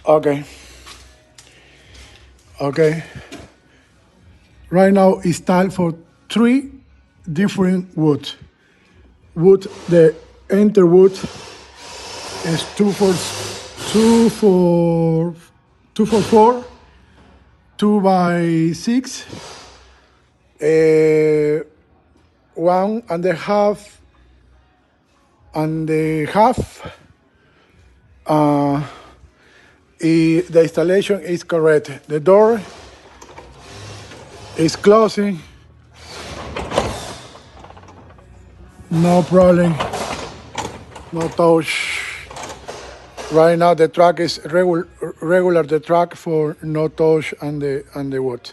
Okay. Okay. Right now it's time for three different woods. The enter wood is two for 4, 2 by 6, 1.5 and a half. The installation is correct. The door is closing. No problem. No touch. Right now the track is regular the track for no touch and the wood.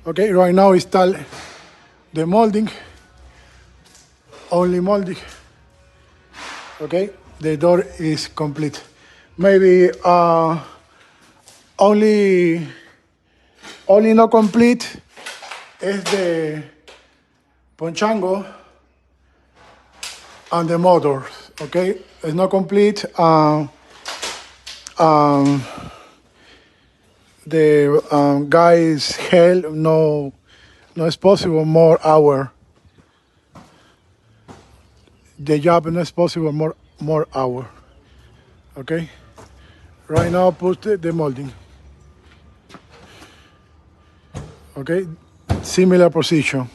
Okay, right now install the molding. Only molding. Okay, the door is complete. Maybe only not complete is the ponchango and the motor. Okay, it's not complete. The guy's hell no is possible more hour. The job no is possible more hour. Okay, right now put the molding. Okay, similar position.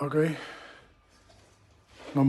Okay.